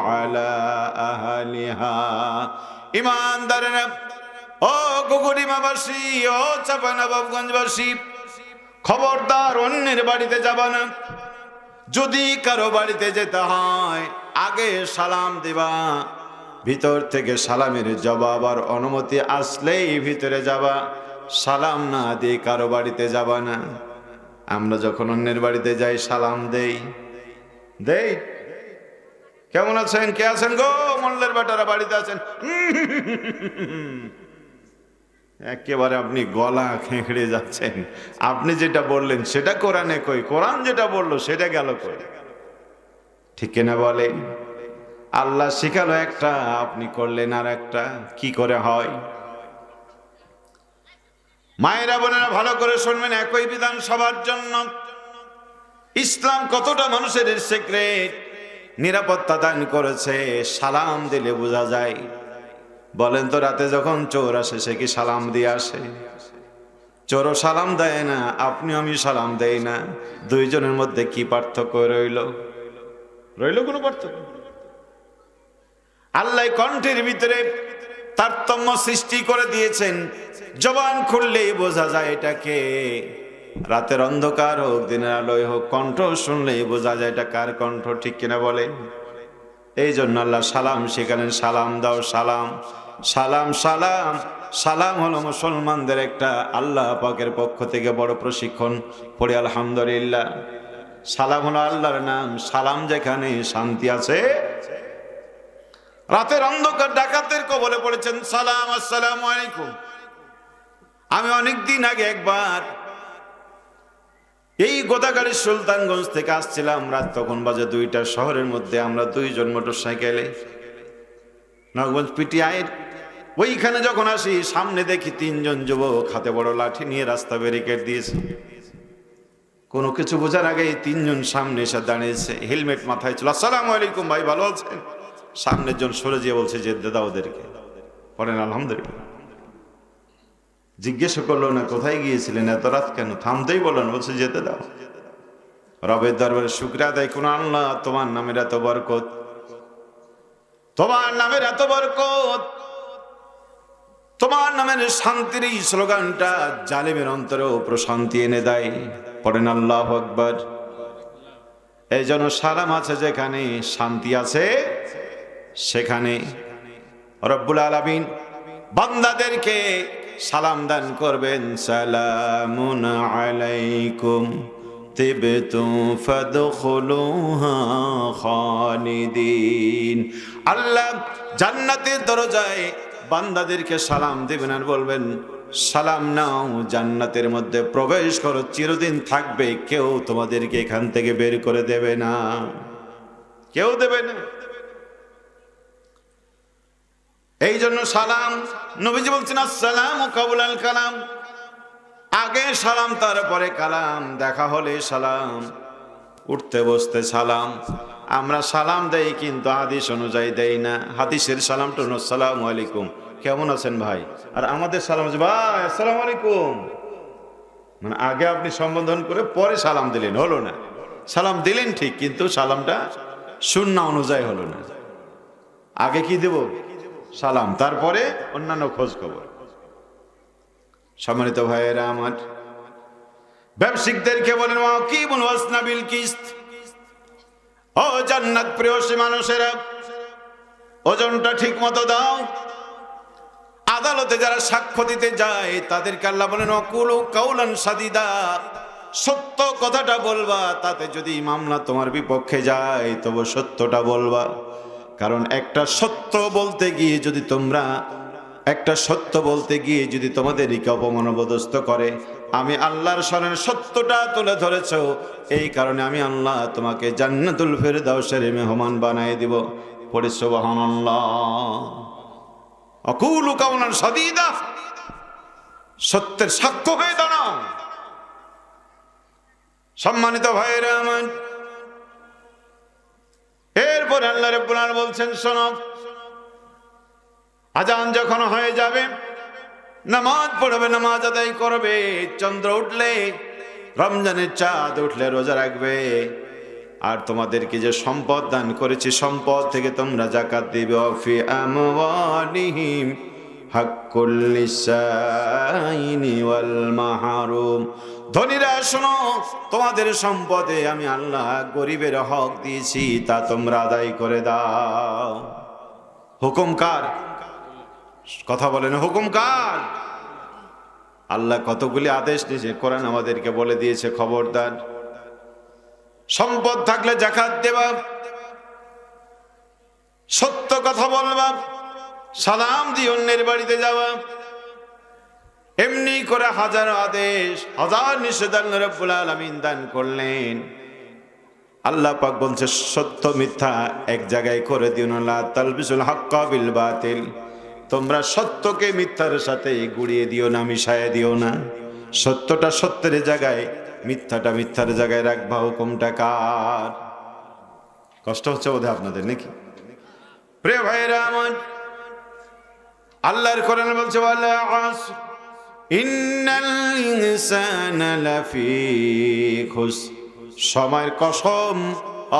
আলা আহলিহা। ঈমানদাররা, ও গগরিমাবাসী, ও চাঁপানবাবগঞ্জবাসী, খবরদার অন্যের বাড়িতে যাবা না। যদি কারো বাড়িতে যেতে হয় আগে সালাম দিবা। ভিতর থেকে সালামের জবাব আর অনুমতি আসলেই ভিতরে যাবা। সালাম না দিয়ে কারো বাড়িতে যাবা না। আমরা যখন অন্যের বাড়িতে যাই সালাম দেই। কেমন আছেন, কে আছেন গো, মোল্লার বেটারা বাড়িতে আছেন। একেবারে আপনি গলা খেঁকড়ে যাচ্ছেন। আপনি যেটা বললেন সেটা কোরআনে কই, কোরআন যেটা বললো সেটা গেল কই? ঠিক না বলে? আল্লাহ শিখালো একটা, আপনি করলেন আর একটা। কি করে হয়? মায়েরা বোনেরা ভালো করে শুনবেন, একই বিধান সবার জন্য। ইসলাম কতটা মানুষের সিক্রেট নিরাপত্তা দান করেছে, সালাম দিলে বোঝা যায়। বলেন তো, রাতে যখন চোর আসে সে কি সালাম দিয়ে আসে? চোরও সালাম দেয় না, আপনি আমি সালাম দেই না। দুইজনের মধ্যে কি পার্থক্য রইল? কোনো পার্থক্য? আল্লাহ কণ্ঠের ভিতরে তারতম্য সৃষ্টি করে দিয়েছেন। জবান খুললেই বোঝা যায় এটাকে। রাতের অন্ধকার হোক দিনের আলোয় হোক, কণ্ঠ শুনলেই বোঝা যায় এটা কার কণ্ঠ। ঠিক কিনা বলে? এই জন্য আল্লাহ সালাম শেখালেন, সালাম দাও। সালাম সালাম সালাম সালাম হলো মুসলমানদের একটা আল্লাহ পাকের পক্ষ থেকে বড় প্রশিক্ষণ। পড়ে আলহামদুলিল্লাহ। সালাম হলো আল্লাহর নাম। সালাম যেখানে শান্তি আছে। রাতের অন্ধকার ডাকাতের কবলে পড়েছেন, সালাম আসসালামু আলাইকুম। আমি অনেকদিন আগে একবার এই গোদাগাড়ির সুলতানগঞ্জ থেকে আসছিলাম। রাত তখন বাজে 2টা। শহরের মধ্যে আমরা 2জন মোটর সাইকেলে নগঞ্জ পিটিআইয়ের ওইখানে যখন আসি সামনে দেখি তিনজন যুবক হাতে বড় লাঠি নিয়ে রাস্তা ব্যারিকেড দিয়েছে। কোনো কিছু বোঝার আগে তিনজন সামনে এসে দাঁড়িয়েছে, হেলমেট মাথায় ছিল। আসসালামু আলাইকুম ভাই, ভালো আছেন? সামনের জন সরে যেয়ে বলছে যে দাদা ওদেরকে পড়েন আলহামদুলিল্লাহ। জিজ্ঞেস করলো না কোথায় গিয়েছিলেন এত রাত কেন, থামতেই বললেন, বলছে যেতে দাও। রবের দরবারে শুকরিয়া আদায় করুন, আল্লাহ তোমার নামের এত বরকত, তোমার নামের এত বরকত, তোমার নামের শান্তির এই স্লোগানটা জালিমের অন্তরেও প্রশান্তি এনে দেয়। পড়েন আল্লাহু আকবার। এই জন্য সালাম আছে যেখানে, শান্তি আছে সেখানে। রব্বুল আলামিন বান্দাদেরকে সালাম দান করবেন, সালামুন আলাইকুম তিবতুম ফাদখুলুহা খালিদিন। আল্লাহ জান্নাতের দরজায় বান্দাদেরকে সালাম দিবেন আর বলবেন, সালাম নাও, জান্নাতের মধ্যে প্রবেশ করো, চিরদিন থাকবে, কেউ তোমাদেরকে এখান থেকে বের করে দেবে না, কেউ দেবে না। এই জন্য সালাম, নবীজি বলছেন আসসালামু কাবুলাল কালাম, আগে সালাম তারপরে কালাম, দেখা হলে সালাম, উঠতে বসতে সালাম। আমরা সালাম দেই কিন্তু হাদিস অনুযায়ী দেই না। হাদিসের সালামটা হলো আসসালামু আলাইকুম, কেমন আছেন ভাই, আর আমাদের সালাম হচ্ছে ভাই আসসালামু আলাইকুম। মানে আগে আপনি সম্বোধন করে পরে সালাম দিলেন, হলো না। সালাম দিলেন ঠিক, কিন্তু সালামটা সুন্নাহ অনুযায়ী হলো না। আগে কি দেব? সালাম, তারপরে অন্যান্য খোঁজ খবর। সম্মানিত ভাইয়েরা আমার, ব্যবসায়িকদেরকে বলেন ওয়াকিমুল ওয়াজনা বিল কিসত, ও জান্নাত প্রিয়সী মানুষেরা, ওজনটা ঠিক মতো দাও। আদালতে যারা সাক্ষ্য দিতে যায় তাদেরকে আল্লাহ বলেন ওয়াকুলু কাউলান সাদিদা, সত্য কথাটা বলবা, তাতে যদি মামলা তোমার বিপক্ষে যায় তবে সত্যটা বলবা। কারণ একটা সত্য বলতে গিয়ে যদি তোমরা, একটা সত্য বলতে গিয়ে যদি তোমাদেরকে অপমানবোধস্ত করে, আমি আল্লাহর শরণে সত্যটা তুলে ধরেছ, এই কারণে আমি আল্লাহ তোমাকে জান্নাতুল ফেরদাউসের মেহমান বানায় দিব। পড়ে সুবহানাল্লাহ। আকুলু কাউলান সাদীদা, সত্যের সাক্ষ্য হয়ে দাঁড়াও। সম্মানিত ভাইরা আমার, এরপর আল্লাহ রাব্বুল আলামিন বলছেন শোনো, আজান যখন হয়ে যাবে নামাজ পড়বে, নামাজ আদায় করবে, চন্দ্র উঠলে, রমজানের চাঁদ উঠলে রোজা রাখবে, আর তোমাদেরকে যে সম্পদ দান করেছি সম্পদ থেকে তোমরা যাকাত দিবে। ফি আমওয়ালিহিম হাক্কুল লিসাইনি ওয়াল মাহরুম, ধনীরা শোনো, তোমাদের সম্পদে আমি আল্লাহ গরিবের হক দিয়েছি, তা তোমরা আদায় করে দাও। হুকুম কার? কথা বলেন, হুকুম কার? আল্লাহ কতগুলি আদেশ দিয়েছে, কোরআন আমাদেরকে বলে দিয়েছে খবরদার, সম্পদ থাকলে যাকাত দেবা, সত্য কথা বলবা, সালাম দিয়ে অন্যের বাড়িতে যাওয়া, এমনি করে হাজার আদেশ, হাজার নিষেধ আল্লাহ রাব্বুল আলামিন দান করলেন। আল্লাহ পাক বলছে সত্য মিথ্যা এক জায়গায় করে দিও না, লা তালবিসুল হাক্কা বিল বাতিল, তোমরা সত্যকে মিথ্যার সাথে গুড়িয়ে দিও না, মিশায় দিও না। সত্যটা সত্যের জায়গায়, মিথ্যাটা মিথ্যার জায়গায় রাখবা। হুকুমটা কার? কষ্ট হচ্ছে বোধহয় আপনাদের নাকি? প্রিয় ভাইরা আমার, আল্লাহর কোরআন বলছে ওয়ালা আসর ইন্নাল ইনসানা লাফি খুসর, সময়ের কসম,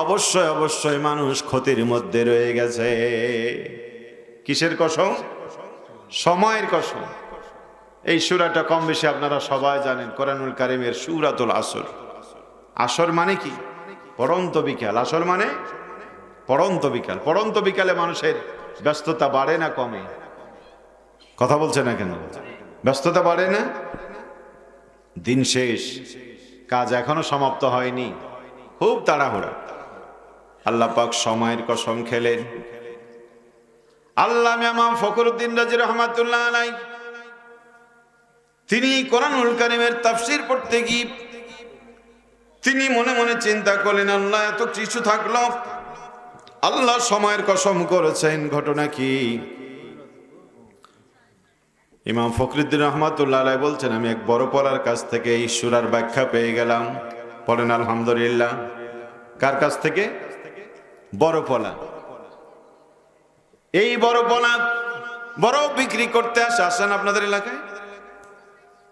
অবশ্যই অবশ্যই মানুষ ক্ষতির মধ্যে রয়ে গেছে। কিসের কসম? সময়ের কসম। এই সূরাটা কম বেশি আপনারা সবাই জানেন, কোরআনুল কারীমের সূরাতুল আসর। আসর মানে কি? পড়ন্ত বিকাল। আসর মানে পড়ন্ত বিকাল। পড়ন্ত বিকালে মানুষের ব্যস্ততা বাড়ে না কমে? কথা বলছে না কেন? ব্যস্ততা বাড়ে না? দিন শেষ, কাজ এখনো সমাপ্ত হয়নি, খুব তাড়াহুড়া। আল্লাহ পাক সময়ের কসম খেলেন। আল্লামা ইমাম ফখরুদ্দিন রাজি রহমাতুল্লাহ আলাইহি তিনি কোরআনুল কারীমের তাফসীর পড়তে গিয়ে তিনি মনে মনে চিন্তা করলেন, আল্লাহ এত কিছু থাকলো, আল্লাহ সময়ের কসম করেছেন, ঘটনা কি? ইমাম ফখরুদ্দিন রহমাতুল্লাহ আলাইহি বলছেন, আমি এক বড় পলার কাছ থেকে এই সূরার ব্যাখ্যা পেয়ে গেলাম। পড়েন আলহামদুলিল্লাহ। কার কাছ থেকে? বড় পলা। এই বড় পলা বরফ বিক্রি করতে আসেন আপনাদের এলাকায়?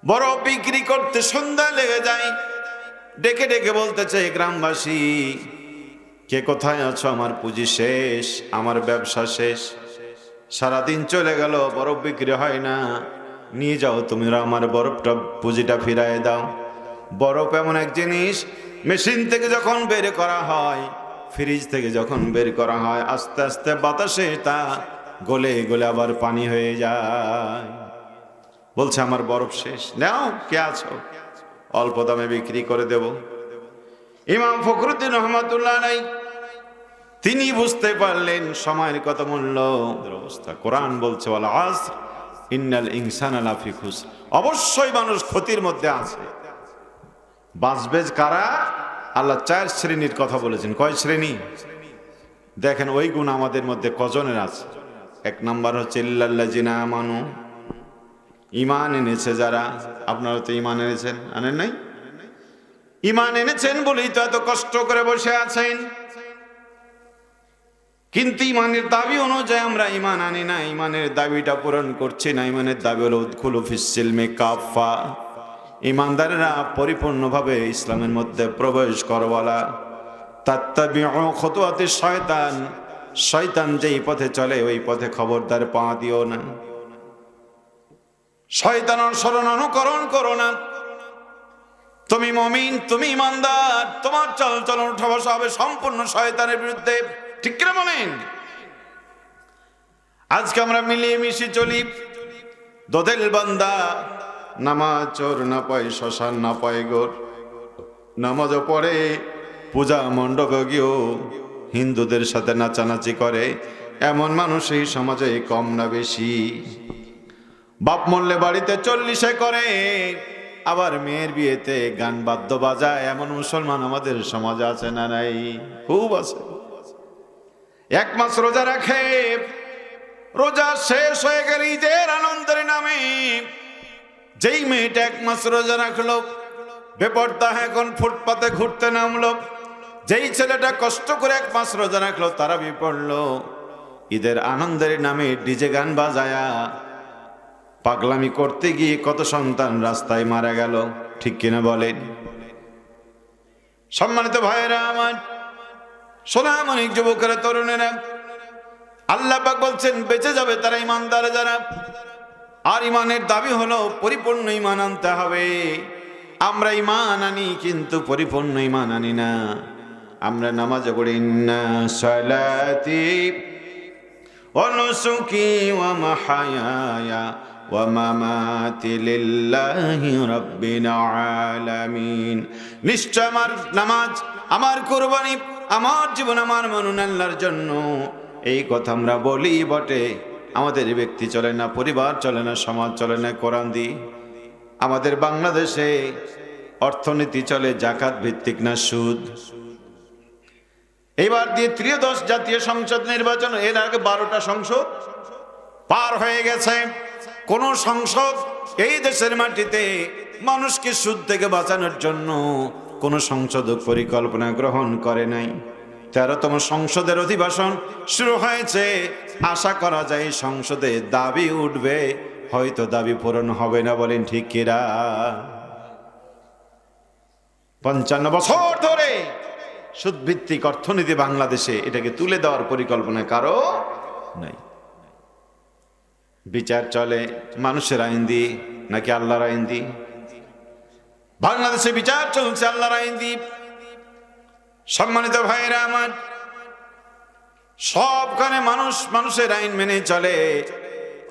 বরফ বিক্রি করতে সন্ধ্যা লেগে যায়, ডেকে ডেকে বলতেছে, গ্রামবাসী কে কোথায় আছো? আমার পুঁজি শেষ, আমার ব্যবসা শেষ, সারাদিন চলে গেল, বরফ বিক্রি হয় না, নিয়ে যাও তুমি আমার বরফটা, পুঁজিটা ফিরায় দাও। বরফ এমন এক জিনিস, মেশিন থেকে যখন বের করা হয়, ফ্রিজ থেকে যখন বের করা হয়, আস্তে আস্তে বাতাসে তা গলে গলে আবার পানি হয়ে যায়। বলছে আমার বরফ শেষ, নাও কে আছো, অল্প দামে বিক্রি করে দেব। ইমাম ফখরুদ্দিন রহমাতুল্লাহ আলাইহি তিনি বুঝতে পারলেন সময়ের কত মূল্য। অবস্থা কোরআন বলছে, ওয়াল আসর ইন্নাল ইনসানা লাফি খুসর, অবশ্যই মানুষ ক্ষতির মধ্যে আছে। বাঁচবে কারা? আল্লাহ 4 শ্রেণীর কথা বলেছেন। কয় শ্রেণী? দেখেন ওই গুণ আমাদের মধ্যে কজনের আছে। 1 নাম্বার হচ্ছে ইল্লাল্লাযিনা আমানু, ঈমান এনেছে যারা। আপনারা তো ঈমান এনেছেন, আনেন নাই? ঈমান এনেছেন বলেই তো এত কষ্ট করে বসে আছেন। কিন্তু ইমানের দাবি অনুযায়ী আমরা ইমান আনি না, ইমানের দাবিটা পূরণ করছি না। ইমানের দাবি হলো উদখুলু ফিস সিলমি কাফা, ইমানদারেরা পরিপূর্ণভাবে ইসলামের মধ্যে প্রবেশ করওয়ালা। তাত্তাবিউ খুতুওয়াতিশ শয়তান, শয়তান যেই পথে চলে ওই পথে খবরদার পা দিও না। শয়তান অনুসরণ অনুকরণ করো না। তুমি মুমিন, তুমি ইমানদার, তোমার চলচলন উঠা বসা হবে সম্পূর্ণ শয়তানের বিরুদ্ধে। ঠিক কিনা বলেন? আজকে আমরা মিলিয়ে মিশে চলি, দোদেল বান্দা, নামাজ চোর না পায় শ্মশান না পায় গোর, নামাজও পড়ে, পূজা মণ্ডপে গিয়েও হিন্দুদের সাথে নাচানাচি করে। এমন মানুষ এই সমাজে কম না বেশি? বাপ মরলে বাড়িতে 40 করে, আবার মেয়ের বিয়েতে গান বাদ্য বাজায়, এমন মুসলমান আমাদের সমাজে আছে না নাই? খুব আছে। 1 মাস রোজা রাখে, রোজা শেষ হয়ে গেলে ঈদের আনন্দের নামে যেই মেয়েটা 1 মাস রোজা রাখলো, বেপরদা এখন ফুটপাতে ঘুরতে নামলো। যেই ছেলেটা কষ্ট করে 1 মাস রোজা রাখলো, তারাবি পড়লো, ঈদের আনন্দের নামে ডিজে গান বাজায়া পাগলামি করতে গিয়ে কত সন্তান রাস্তায় মারা গেল। ঠিক কিনা বলেন? সম্মানিত ভাইয়েরা আমার, সোনামণি যুবকেরা, তরুণেরা, আল্লাহ পাক বলছেন বেঁচে যাবে তারা ইমানদার যারা। আর ইমানের দাবি হলো পরিপূর্ণ ইমান আনতে হবে। আমরা ইমান আনি কিন্তু পরিপূর্ণ ইমান আনি না। আমরা নামাজে পড়ি ইন্না সালাতি ওয়া নুসুকি ওয়া মাহয়ায়া ওয়া মামাতি লিল্লাহি রাব্বিল আলামিন। নিশ্চয় আমার নামাজ, আমার কুরবানি, আমার জীবন, আমার মনন আল্লাহর জন্য। এই কথা আমরা বলি বটে, আমাদের ব্যক্তি চলে না, পরিবার চলে না, সমাজ চলে না কোরআন দিয়ে। আমাদের বাংলাদেশে অর্থনীতি চলে জাকাত ভিত্তিক না সুদ। এবার দিয়ে 13শ জাতীয় সংসদ নির্বাচন, এর আগে 12টা সংসদ পার হয়ে গেছে। কোন সংসদ এই দেশের মাটিতে মানুষকে সুদ থেকে বাঁচানোর জন্য কোন সংসদ পরিকল্পনা গ্রহণ করে নাই। 13তম সংসদের অধিবেশন শুরু হয়েছে। আশা করা যায় সংসদে দাবি উঠবে, হয়তো দাবি পূরণ হবে না। বলেন ঠিক কিরা? 55 বছর ধরে সুদভিত্তিক অর্থনীতি বাংলাদেশে, এটাকে তুলে দেওয়ার পরিকল্পনা কারো নাই। বিচার চলে মানুষের আইন দিয়ে নাকি আল্লাহর আইন দিয়ে? বাংলাদেশে বিচার চলছে আল্লাহর আইন দিয়ে। সম্মানিত ভাইয়েরা আমার, সবখানে মানুষ মানুষের আইন মেনে চলে,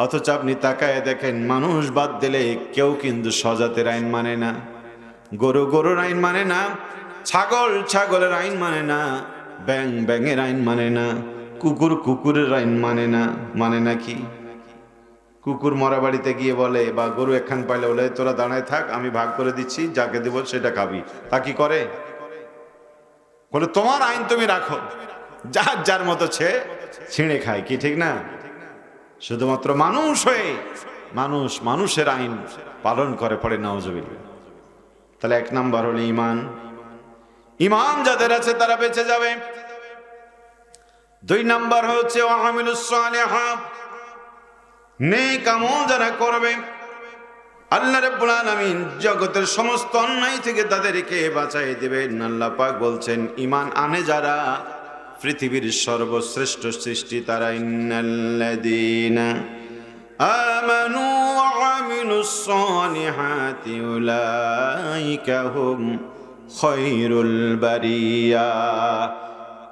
অথচ আপনি তাকায় দেখেন মানুষ বাদ দিলে কেউ কিন্তু স্বজাতের আইন মানে না। গরু গরুর আইন মানে না, ছাগল ছাগলের আইন মানে না, ব্যাং ব্যাঙের আইন মানে না, কুকুর কুকুরের আইন মানে না। মানে নাকি? কুকুর মরা বাড়িতে গিয়ে বলে, বা গরু একখান পাইলে বলে, তোরা দাঁড়ায় থাক, আমি ভাগ করে দিচ্ছি, যাকে দেব সেটা খাবি। তা কি করে? বলে তোমার আইন তুমি রাখো, যার যার মতো ছিঁড়ে খায়। কি ঠিক না? শুধুমাত্র মানুষ হয়ে মানুষ মানুষের আইন পালন করে, পড়ে নাউজুবিল্লাহ। তাহলে এক নাম্বার হলো ঈমান। ঈমান যাদের আছে তারা বেঁচে যাবে। দুই নাম্বার হচ্ছে ওয়ামিলুস সালিহাত, নেক আমল যারা করবে, আল্লাহ রাব্বুল আলামিন জগতের সমস্ত অন্যায় থেকে তাদেরকে বাঁচাই দিবেন। আল্লাহ পাক বলছেন ঈমান আনে যারা, পৃথিবীর সর্বশ্রেষ্ঠ সৃষ্টি তারা। ইন্নাল্লাযীনা আমানু ওয়া আমিলুস সালিহাতি উলাইকা হুম খায়রুল বারিয়া।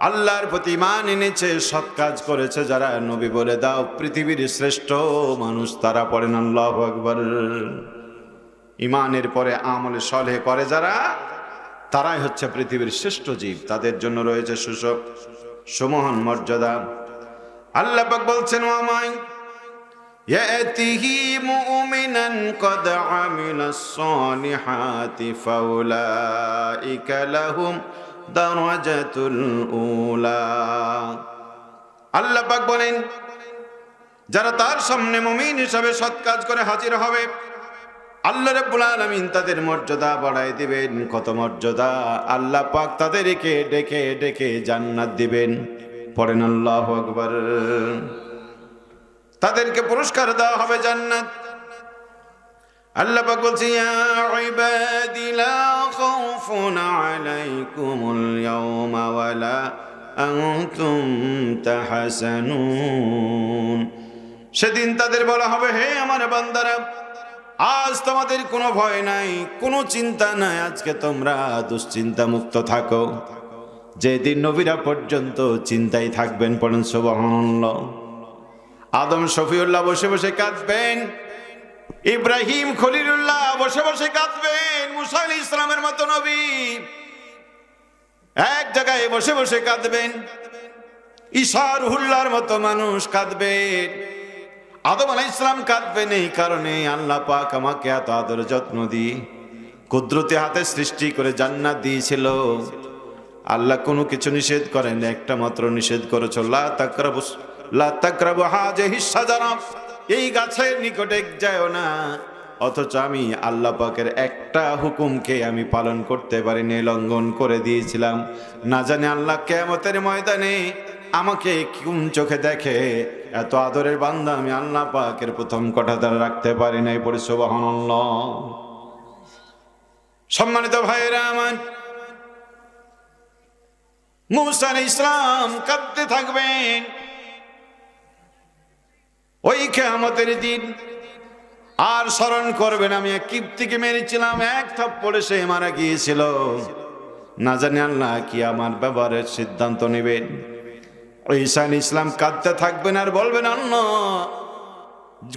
আল্লাহর প্রতি ঈমান এনেছে, সৎ কাজ করেছে যারা, নবী বলে দাও পৃথিবীর শ্রেষ্ঠ মানুষ তারা। পড়েন আল্লাহু আকবার। ঈমানের পরে আমলে সালেহ করে যারা, তারাই হচ্ছে পৃথিবীর শ্রেষ্ঠ জীব, তাদের জন্য রয়েছে সুমহান মর্যাদা। আল্লাহ পাক বলছেন ওয়ামাই ইয়াতিহি মুমিনান ক্বাদ আমিলাস সালিহাতি ফাউলাইকা লাহুম দারাজাতুল উলা। আল্লাহ পাক বলেন যারা তার সামনে মুমিন হিসাবে সৎ কাজ করে হাজির হবে, আল্লাহ রাব্বুল আলামিন তাদের মর্যাদা বাড়ায় দিবেন। কত মর্যাদা! আল্লাহ পাক তাদেরকে ডেকে ডেকে জান্নাত দিবেন। পড়েন আল্লাহু আকবার। তাদেরকে পুরস্কার দেওয়া হবে জান্নাত। আল্লাহ পাক বলছেন ইয়া ইবাদি লা খাউফুন আলাইকুমুল ইয়াওমা ওয়ালা আনতুম তাহজানুন। সেদিন তাদের বলা হবে, হে আমার বান্দারা, আজ তোমাদের কোনো ভয় নাই, কোনো চিন্তা নাই, আজকে তোমরা দুশ্চিন্তা মুক্ত থাকো। যেদিন নবীরা পর্যন্ত চিন্তায় থাকবেন। পড়েন সুবহানাল্লাহ। আদম শফিউল্লাহ বসে বসে কাঁদবেন, ইব্রাহিম খলিলুল্লাহ বসে বসে কাঁদবেন, মুসা আলাইহিস ইসলামের মতো নবী এক জায়গায় বসে বসে কাঁদবেন, ঈসা রুহুল্লাহর মতো মানুষ কাঁদবেন, আদম আলাইহিস ইসলাম কাঁদবেন। এই কারণে আল্লাহ পাক আমাকে এত আদর যত্ন দিয়ে কুদরতি হাতে সৃষ্টি করে জান্নাত দিয়েছিল। আল্লাহ কোনো কিছু নিষেধ করেন, একটা মাত্র নিষেধ করেছ, লা তাকরাবু হাযিহিস শাজারা, এই গাছের নিকটে যাও না। অথচ আমি আল্লাহ পাকের একটা হুকুমকে আমি পালন করতে পারিনি, লঙ্ঘন করে দিয়েছিলাম। না জানি আল্লাহ কিয়ামতের ময়দানে আমাকে কোন চোখে দেখে। এত আদরের বান্দা আমি আল্লাহ পাকের প্রথম কথা দ্বারা রাখতে পারি নাই। পড়ে সুবহানাল্লাহ। সম্মানিত ভাইয়েরা আমার, মুসা আলাইহিস সালাম কাঁদতে থাকবেন ওই কিয়ামতের দিন। আর স্মরণ করবেন আমি এক কিপ্তিকে মেরেছিলাম, এক থাপ্পড়ে সে মারা গিয়েছিল। না জানি আল্লাহ কি আমার ব্যবহারের সিদ্ধান্ত নেবেন। ঈসা আলাইহিস সালাম কাঁদতে থাকবেন আর বলবেন, আল্লাহ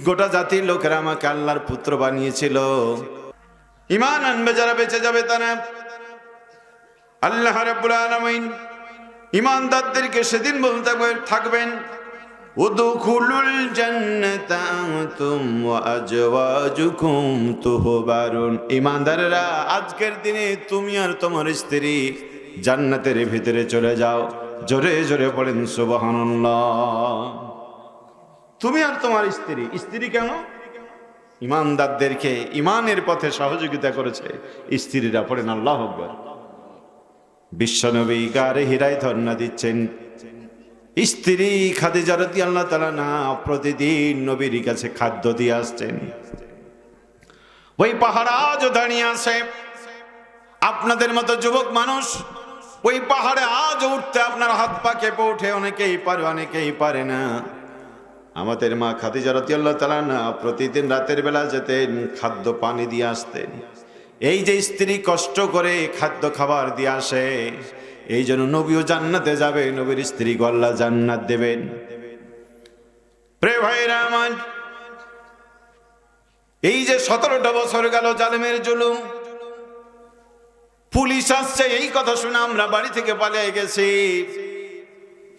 গোটা জাতির লোকেরা আমাকে আল্লাহর পুত্র বানিয়েছিল। ঈমান আনবে যারা বেঁচে যাবে তারা। আল্লাহ রাব্বুল আলামিন ঈমানদারদেরকে সেদিন বলতে থাকবেন, উদখুলুল জান্নাতা আনতুম ওয়া আজওয়াজুকুম তুহবারুন। ঈমানদাররা আজকের দিনে তুমি আর তোমার স্ত্রী জান্নাতের ভিতরে চলে যাও। জোরে জোরে পড়েন সুবহানাল্লাহ। তুমি আর তোমার স্ত্রী। স্ত্রী কেন? ঈমানদারদেরকে ঈমানের পথে সহযোগিতা করেছে স্ত্রীরা। পড়েন আল্লাহু আকবার। বিশ্বনবী গারে হীরায় ধর্ণা দিচ্ছেন, স্ত্রী খাদিজা রাদিয়াল্লাহু তাআলা না প্রতিদিন নবীর কাছে খাদ্য দিয়ে আসছেন। ওই পাহাড় আজও দাঁড়িয়ে আছে। আপনাদের মতো যুবক মানুষ ওই পাহাড়ে আজ উঠতে আপনার হাত পা কেঁপে ওঠে। অনেকেই পারে, অনেকেই পারে না। আমাদের মা খাদিজা রাদিয়াল্লাহু তাআলা না প্রতিদিন রাতের বেলা যেতেন, খাদ্য পানি দিয়ে আসতেন। এই যে স্ত্রী কষ্ট করে খাদ্য খাবার দিয়ে আসে, এই জন্য নবীও জান্নাতে যাবে, নবীর স্ত্রী আল্লাহ জান্নাত দেবেন। প্রিয় ভাইরা আমার, এই যে 17টা বছর গেল জালেমের জুলুম, পুলিশ আসছে এই কথা শুনে আমরা বাড়ি থেকে পালিয়ে গেছি।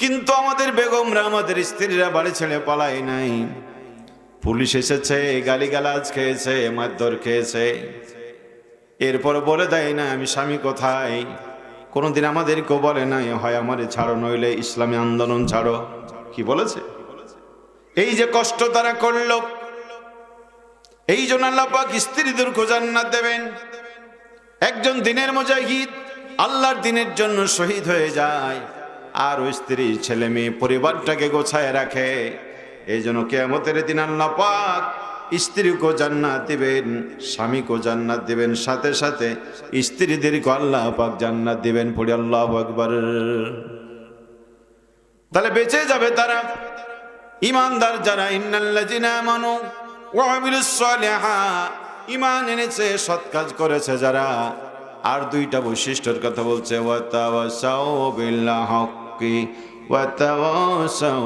কিন্তু আমাদের বেগমরা, আমাদের স্ত্রীরা বাড়ি ছেড়ে পালায় নাই। পুলিশ এসেছে, গালিগালাজ খেয়েছে, মারধর খেয়েছে, এরপর বলে দেয় না আমি স্বামী কোথায়। কোনোদিন আমাদেরকেও বলে নাই হয় আমারে ছাড়ো নইলে ইসলামী আন্দোলন ছাড়ো। কি বলেছে? এই যে কষ্ট তারা করলো, এই জন্য আল্লাহ পাক স্ত্রীদেরকে জান্নাত দেবেন। একজন দিনের মুজাহিদ আল্লাহর দিনের জন্য শহীদ হয়ে যায়, আর ওই স্ত্রী ছেলে মেয়ে পরিবারটাকে গোছায় রাখে। এই জন্য কিয়ামতের দিন আল্লাহ পাক স্ত্রীকে জান্নাত দিবেন, স্বামীকে জান্নাত দিবেন, সাথে সাথে স্ত্রীদেরকে আল্লাহ পাক জান্নাত দিবেন। পড়ি আল্লাহু আকবার। তাহলে বেঁচে যাবে তারা ঈমানদার যারা, ইন্নাল্লাযিনা আমানু ওয়া আমিলুস সালিহাত, ঈমান এনেছে, সৎ কাজ করেছে যারা। আর দুইটা বৈশিষ্ট্যের কথা বলছে, ওয়া তাওয়াসাউ বিল হাক্কি ওয়া তাওয়াসাউ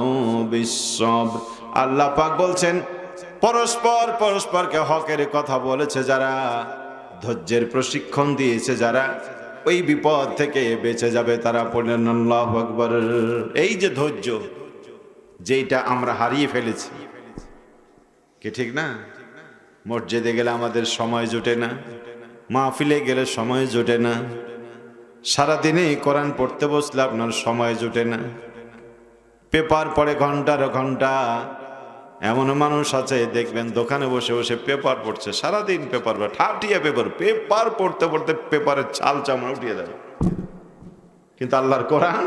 বিস সাবর। আল্লাহ পাক বলছেন পরস্পরকে হকের কথা বলেছে যারা, ধৈর্যের প্রশিক্ষণ দিয়েছে যারা, ওই বিপদ থেকে বেঁচে যাবে তারা। পড়লেন আল্লাহু আকবার। এই যে ধৈর্য, যেটা আমরা হারিয়ে ফেলেছি, কি ঠিক না? মসজিদে গেলে আমাদের সময় জোটে না, মাহফিলে গেলে সময় জোটে না, সারাদিনে কোরআন পড়তে বসলে আপনার সময় জোটে না, পেপার পড়ে ঘন্টার ঘন্টা। এমন মানুষ আছে দেখবেন দোকানে বসে বসে পেপার পড়ছে, সারাদিন পেপার, ঠাটিয়া পেপার পড়তে পড়তে পেপারের ছাল চামড়া উঠিয়ে দেয়, কিন্তু আল্লাহর কোরআন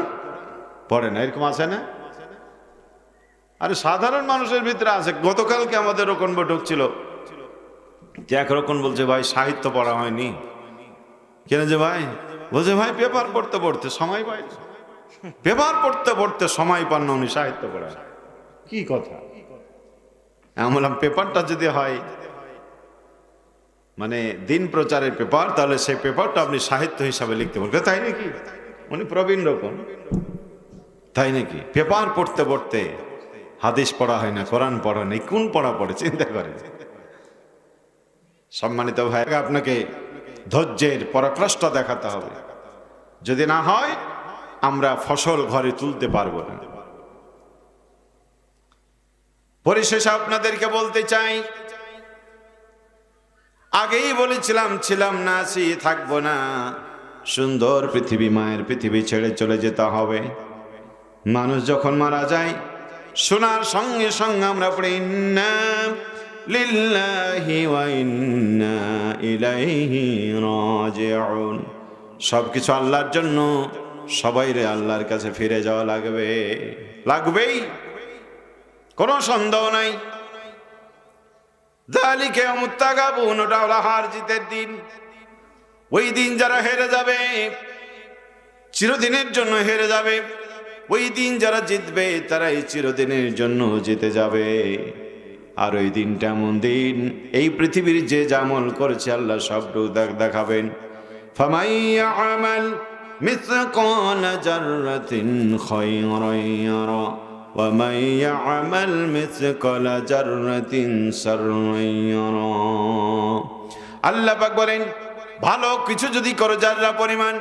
পড়ে না। এরকম আছে না? আরে সাধারণ মানুষের ভিতরে আছে। গতকালকে আমাদের রকম ঢুকছিল, যে একরকম বলছে ভাই সাহিত্য পড়া হয়নি কেন? যে ভাই বলছে ভাই পেপার পড়তে পড়তে সময় পাই, পেপার পড়তে পড়তে সময় পান না উনি সাহিত্য পড়া। কি কথা? আমি বললাম পেপারটা যদি হয় মানে দিন প্রচারের পেপার, তাহলে সেই পেপারটা আপনি সাহিত্য হিসাবে লিখতে বলবেন। তাই নাকি? উনি প্রবীণ রকম। তাই নাকি? পেপার পড়তে পড়তে হাদিস পড়া হয় না, কোরআন পড়া নেই, কোন পড়া পড়ে চিন্তা করেন। সম্মানিত ভাই, আপনাকে ধৈর্যের পরাকাষ্ঠা দেখাতে হবে, যদি না হয় আমরা ফসল ঘরে তুলতে পারবো না। পরিশেষে আপনাদেরকে বলতে চাই, আগেই বলেছিলাম ছিলাম না, আছি, থাকবো না। সুন্দর পৃথিবী, মায়ের পৃথিবী ছেড়ে চলে যেতে হবে। মানুষ যখন মারা যায়, শোনার সঙ্গে সঙ্গে আমরা পড়ি ইন্না লিল্লাহি ওয়া ইন্না ইলাইহি রাজিউন। সবকিছু আল্লাহর জন্য, সবাইরে আল্লাহর কাছে ফিরে যাওয়া লাগবেই, কোনো সন্দেহ নাই। যালিকা ইয়াউমুত তাগাবুন, ওটা হলো হার জিতের দিন। ওই দিন যারা হেরে যাবে, চিরদিনের জন্য হেরে যাবে। ওই দিন যারা জিতবে তারাই চিরদিনের জন্য জিতে যাবে। আর ওই দিনটা এমন দিন, এই পৃথিবীর যে আমল করেছে আল্লাহ সবটুকু দেখাবেন। ফামান ইয়ামাল মিসকালা জাররাতিন খায়রান ইয়ারা ওয়া মান ইয়ামাল মিসকালা জাররাতিন শাররান ইয়ারা। আল্লাহ পাক বলেন, ভালো কিছু যদি করো জাররা পরিমাণ,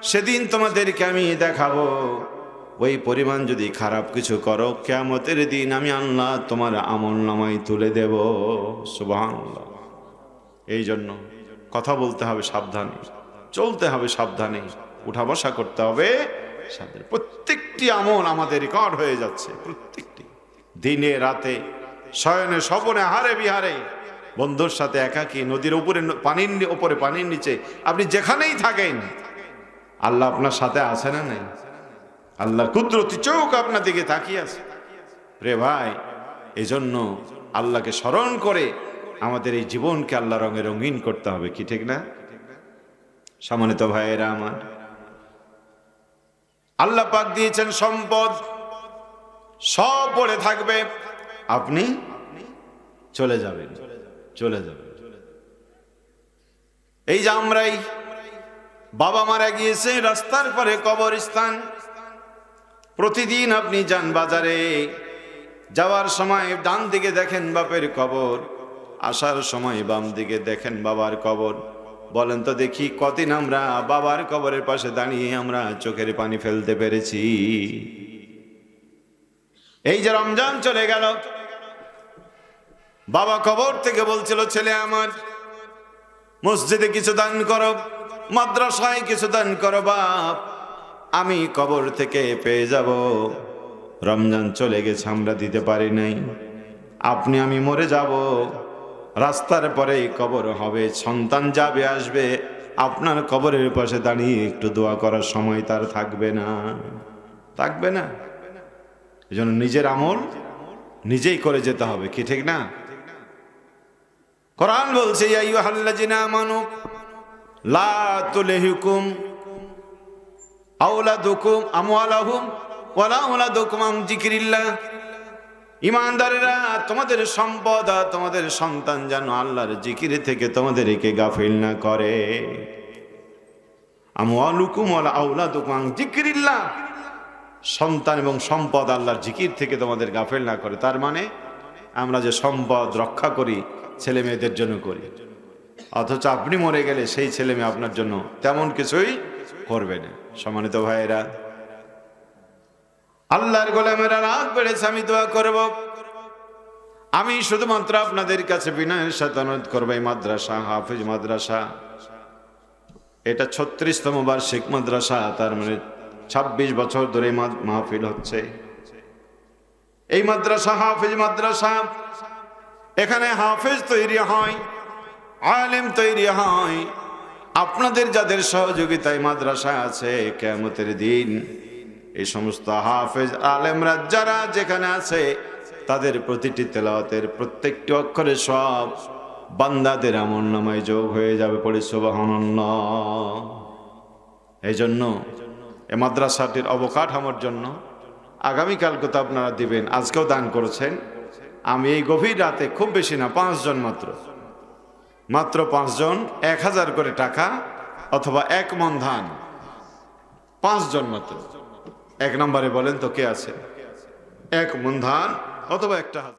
সেদিন তোমাদেরকে আমি দেখাবো। ওই পরিমাণ যদি খারাপ কিছু করো, কিয়ামতের দিন আমি আল্লাহ তোমার আমল নামায় তুলে দেব। সুবহানাল্লাহ। এই জন্য কথা বলতে হবে সাবধানে, চলতে হবে সাবধানে, উঠা বসা করতে হবে সাবধানে। প্রত্যেকটি আমল আমাদের রেকর্ড হয়ে যাচ্ছে, প্রত্যেকটি দিনে রাতে, শয়নে স্বপনে, হারে বিহারে, বন্ধুর সাথে একাকী, নদীর উপরে পানির উপরে, পানির নিচে, আপনি যেখানেই থাকেন আল্লাহ আপনার সাথে আছে না নাই? আল্লাহর কুদরতি চোখ আপনার দিকে তাকিয়ে আছে রে ভাই। এই জন্য আল্লাহকে স্মরণ করে আমাদের এই জীবনকে আল্লাহ রঙে রঙিন করতে হবে, কি ঠিক না? সম্মানিত ভাইয়েরা আমার, আল্লাহ পাক দিয়েছেন সম্পদ, সব পড়ে থাকবে, আপনি চলে যাবেন। এই যে আমরাই, বাবা মারা গিয়েছে, রাস্তার পরে কবরস্থান। প্রতিদিন আপনি যান বাজারে, যাওয়ার সময় ডান দিকে দেখেন বাপের কবর, আসার সময় বাম দিকে দেখেন বাবার কবর। বলেন তো দেখি, কতদিন আমরা বাবার কবরের পাশে দাঁড়িয়ে আমরা চোখের পানি ফেলতে পেরেছি? এই যে রমজান চলে গেল, বাবা কবর থেকে বলছিল, ছেলে আমার মসজিদে কিছু দান করো, মাদ্রাসায় কিছু দান করো বাপ, আমি কবর থেকে পেয়ে যাব। রমজান চলে গেছে, আমরা দিতে পারি নাই। আপনি আমি মরে যাব, রাস্তার পরেই কবর হবে, সন্তান যাবে আসবে, আপনার কবরের পাশে দাঁড়িয়ে একটু দোয়া করার সময় তার থাকবে না, থাকবে না। এই জন্য নিজের আমল নিজেই করে যেতে হবে, কি ঠিক না? কোরআন বলছে ইয়া আইয়ুহাল্লাযিনা আমানু লা তুলহিকুম আওলাদুকুম আমওয়ালাহুম ওয়ালা আওলাদুকুম আন যিকরিল্লাহ। ঈমানদারেরা, তোমাদের সম্পদ আর তোমাদের সন্তান যেন আল্লাহর জিকির থেকে তোমাদেরকে গাফিল না করে। আমওয়ালুকুম ওয়ালা আওলাদুকুম আন যিকরিল্লাহ, সন্তান এবং সম্পদ আল্লাহর জিকির থেকে তোমাদের গাফিল না করে। তার মানে আমরা যে সম্পদ রক্ষা করি ছেলে মেয়েদের জন্য করি, অথচ আপনি মরে গেলে সেই ছেলে মেয়ে আপনার জন্য তেমন কিছুই করবে না। সম্মানিত ভাইয়েরা, আল্লাহর গোলামেরা রাত বেড়েছে, আমি দোয়া করব। আমি শুধুমাত্র আপনাদের কাছে বিনয়ের সাথে অনুরোধ করব, এই মাদ্রাসা হাফেজ মাদ্রাসা, এটা 36তম বার্ষিক মাদ্রাসা, তার মানে 26 বছর ধরে মাহফিল হচ্ছে। এই মাদ্রাসা হাফেজ মাদ্রাসা, এখানে হাফেজ তৈরি হয়, আলেম তৈরি হয়। আপনাদের যাদের সহযোগিতায় মাদ্রাসা আছে, কিয়ামতের দিন এই সমস্ত হাফেজ আলেমরা যারা যেখানে আছে, তাদের প্রতিটি তেলাওয়াতের প্রত্যেকটি অক্ষরে সব বান্দাদের আমলনামায় যোগ হয়ে যাবে। পড়ে সুবহানাল্লাহ। এই জন্য এই মাদ্রাসাটির অবকাঠামোর জন্য আগামীকালকে তো আপনারা দিবেন, আজকেও দান করেছেন। আমি এই গভীর রাতে, খুব বেশি না, 5 জন মাত্র 5 জন 1000 করে টাকা অথবা 1 মণ ধান, 5 জন মাত্র। 1 নম্বরে বলেন তো কে আছে? 1 মণ ধান অথবা 1 টাকা।